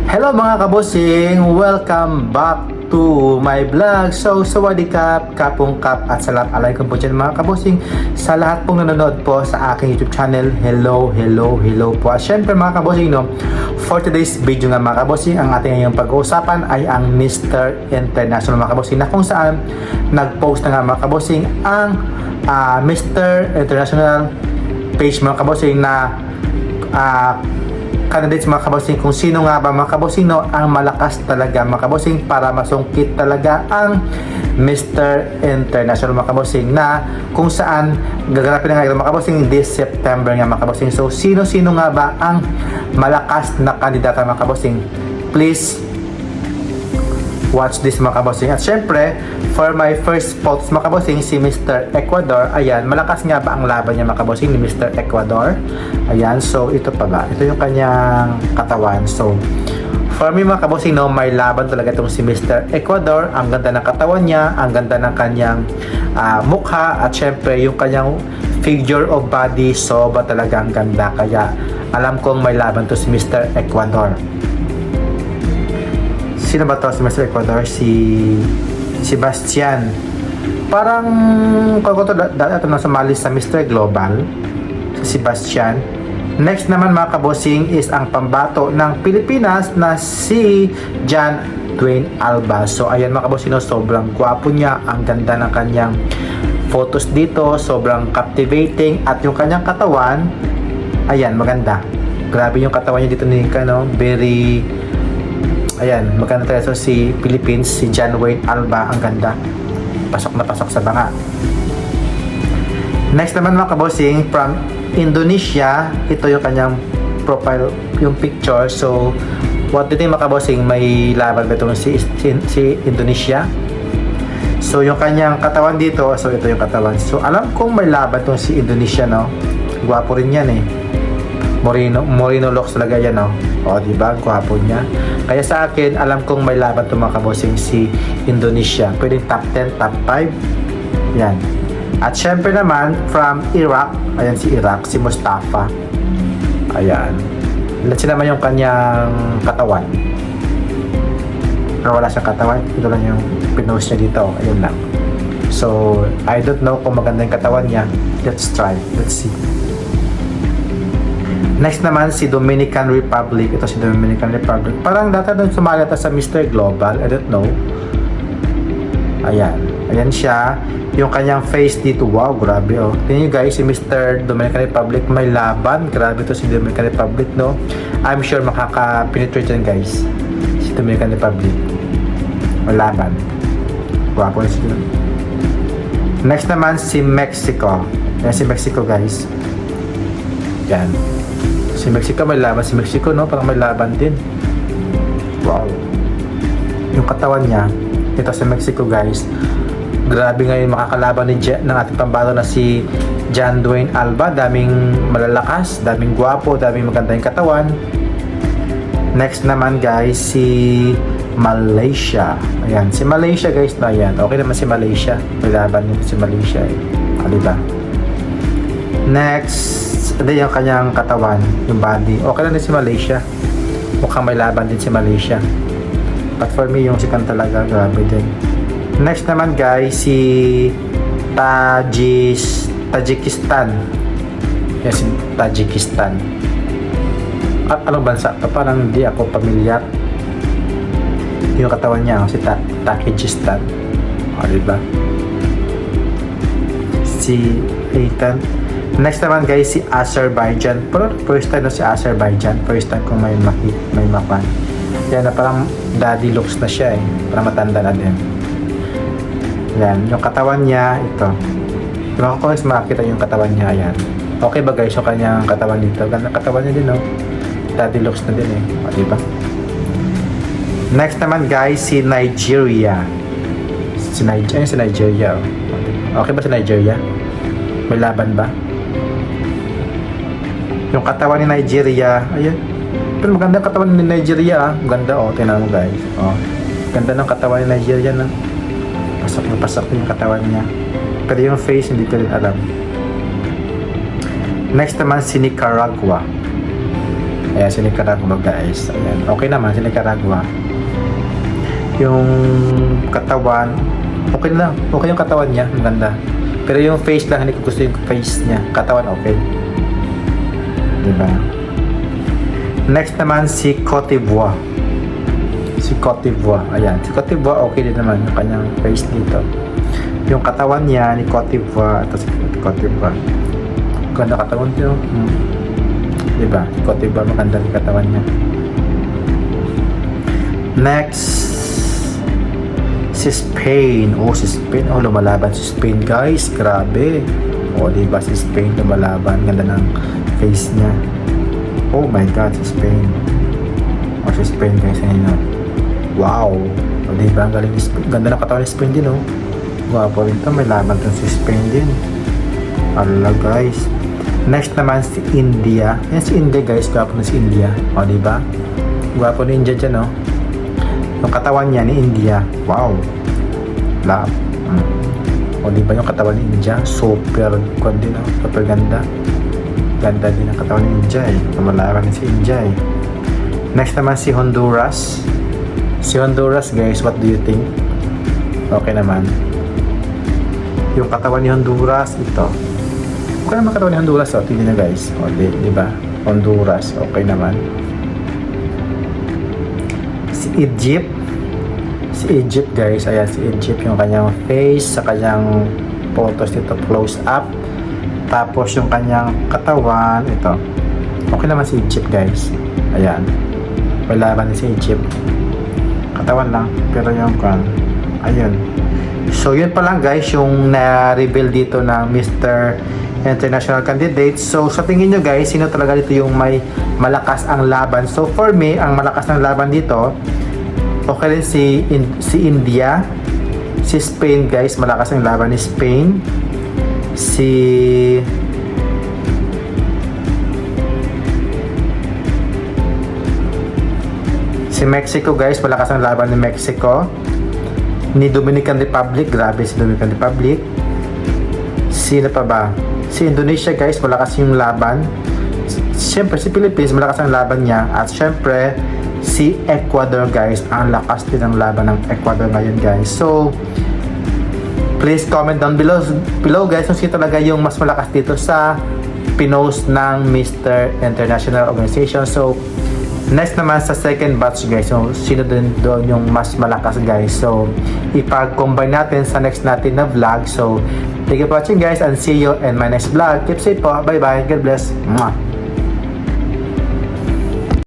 Hello mga kabosing! Welcome back to my vlog. So, sawadikap, kapong kap at salam alaikum po dyan mga kabosing. Sa lahat pong nanonood po sa aking YouTube channel, hello po. At syempre mga kabosing, no, for today's video nga mga kabosing, ang ating ngayong pag-uusapan ay ang Mr. International mga kabosing, na kung saan nag-post na nga mga kabosing ang Mr. International page mga kabosing na candidates mga kabosing, kung sino nga ba mga kabosing, no, ang malakas talaga mga kabosing para masungkit talaga ang Mr. International mga kabosing, na kung saan gaganapin na nga ito mga kabosing this September nga mga kabosing. So sino nga ba ang malakas na kandidata mga kabosing? Please watch this mga kabosing. At syempre, for my first post mga kabosing, si Mr. Ecuador. Ayan, malakas nga ba ang laban niya mga kabosing ni Mr. Ecuador? Ayan, so ito pa ba? Ito yung kanyang katawan. So, for me mga kabosing, no, may laban talaga itong si Mr. Ecuador. Ang ganda ng katawan niya, ang ganda ng kanyang mukha, at syempre yung kanyang figure of body, soba talaga ang ganda. Kaya alam kong may laban to si Mr. Ecuador. Sino ba to si Mr. Ecuador? Si Sebastian. Parang kung ito dati na sumali sa Mr. Global, si Sebastian. Next naman mga kabosing is ang pambato ng Pilipinas na si John Dwayne Alba. So ayan mga kabosing, no, sobrang gwapo niya, ang ganda ng kanyang photos dito, sobrang captivating, at yung kanyang katawan, ayan, maganda. Grabe yung katawan niya dito ni no, very, ayan, maganda talaga. So si Philippines, si John Wayne Alba, ang ganda. Pasok na pasok sa banga. Next naman mga kabosing, from Indonesia, ito yung kanyang profile, yung picture. So what do you think mga kabosing, may laban ba itong si Indonesia? So yung kanyang katawan dito, so ito yung katawan. So alam kong may laban itong si Indonesia, no? Gwapo rin yan eh. Moreno looks talaga yan, no? O diba, gwapo niya. Kaya sa akin, alam kong may laban itong mga kabosing si Indonesia. Pwedeng top 10, top 5. Yan. At syempre naman, from Iraq, ayan si Iraq, si Mustafa. Ayan. Let's see naman yung kanyang katawan. Pero wala siyang katawan. Ito lang yung pinost niya dito. Ayun lang. So, I don't know kung maganda yung katawan niya. Let's try. Let's see. Next naman, si Dominican Republic. Ito si Dominican Republic. Parang dati doon sumali sa Mr. Global. I don't know. Ayan. Ayan siya. Yung kanyang face dito. Wow, grabe oh. Tingnan nyo guys, si Mr. Dominican Republic may laban. Grabe to si Dominican Republic, no? I'm sure makaka-penetrate yan guys. Si Dominican Republic. May laban. Gwapo na siya. Next naman, si Mexico. Ayan si Mexico guys. Yan. Si Mexico may laban. Si Mexico, no? Parang may laban din. Wow. Yung katawan niya. Ito si Mexico guys. Grabe ngayon makakalaban ng ating pambato na si John Dwayne Alba. Daming malalakas, daming gwapo, daming maganda yung katawan. Next naman guys, si Malaysia. Ayan, si Malaysia guys na yan. Okay naman si Malaysia. May laban yun si Malaysia eh. Diba? Next, ito yung kanyang katawan, yung body. Okay lang din si Malaysia. Mukhang may laban din si Malaysia. But for me, yung sikan talaga, grabe din. Next naman guys, si Tajikistan. Yan si Tajikistan. At anong bansa? Parang hindi ako pamilyar. Yung katawan niya, si Tajikistan. O, diba? Si Aitan. Next naman guys, si Azerbaijan. Pero first time na si Azerbaijan. First time kung may mapan. Yan na parang daddy looks na siya eh. Parang matanda na din. Yan, yung katawan niya, ito. Diba ko guys, makakita yung katawan niya, ayan. Okay ba guys, yung kanyang katawan dito? Ganda katawan niya din, no? Daddy looks na din eh. O, diba? Next naman guys, si Nigeria. Si Nigeria, oh. Okay ba si Nigeria? May laban ba? Yung katawan ni Nigeria, ayan. Pero maganda yung katawan ni Nigeria, ah. Ganda, oh. Tingnan mo guys. Oh. Ganda ng katawan ni Nigeria, na. Pasok na pasok yung katawan niya. Pero yung face, hindi ko rin alam. Next naman, si Nicaragua. Ayan, si Nicaragua guys. Ayan, okay naman si Nicaragua. Yung katawan, okay lang. Okay yung katawan niya, maganda. Pero yung face lang, hindi ko gusto yung face niya. Katawan, okay. Diba? Next naman, si Cote d'Ivoire. Si Cote d'Ivoire. Ayan, si Cote d'Ivoire, okay din naman yung kanyang face dito. Yung katawan niya, ni Cote d'Ivoire. Ito si Cote d'Ivoire. Ganda katawan niya. Diba? Si Cote d'Ivoire, maganda yung katawan niya. Next, si Spain. Oh, si Spain. Oh, lumalaban si Spain, guys. Grabe. Oh, diba si Spain lumalaban. Ganda ng face niya. Oh my God, si Spain. Oh, si Spain, guys. Ayun, oh. Wow. Oh, diba? Ang galing ni Spain. Ganda ng katawan ni Spain din, oh. Gwapo rin to. May laban to si Spain din. Ala, guys. Next naman si India. Yan si India, guys. Gwapo na si India. Oh, diba? Gwapo ni India dyan, oh. Yung katawan niya ni India. Wow. Love. O diba yung katawan ni India? Super good din, oh. Super ganda. Ganda din ang katawan ni India, eh. Lumalaban din si India, eh. Next naman si Honduras. Si Honduras, guys, what do you think? Okay naman. Yung katawan ni Honduras, ito. Okay naman katawan ni Honduras, oh. Tingnan na, guys. O, diba? Honduras, okay naman. Si Egypt. Si Egypt, guys. Ayan, si Egypt. Yung kanyang face, sa kanyang photos dito, close up. Tapos yung kanyang katawan, ito. Okay naman si Egypt, guys. Ayan. Wala din si Egypt. Katawan lang. Pero yung kan, ayun. So, yun pa lang, guys, yung na-reveal dito ng Mr. International Candidate. So, sa tingin nyo, guys, sino talaga dito yung may malakas ang laban? So, for me, ang malakas ng laban dito, okay rin si India, si Spain, guys, malakas ang laban ni Spain, si Mexico, guys, malakas ang laban ni Mexico, ni Dominican Republic, grabe si Dominican Republic. Sino pa ba? Si Indonesia, guys, malakas yung laban. Siyempre, si Philippines, malakas ang laban niya. At siyempre, si Ecuador, guys, ang lakas din ang laban ng Ecuador ngayon, guys. So, please comment down below, guys, kung sino talaga yung mas malakas dito sa pinost ng Mr. International Organization. So, next naman sa second batch, guys. So, sino din doon yung mas malakas, guys. So, ipag-combine natin sa next natin na vlog. So, thank you for watching, guys, and see you in my next vlog. Keep safe po. Bye-bye. God bless. Mwah.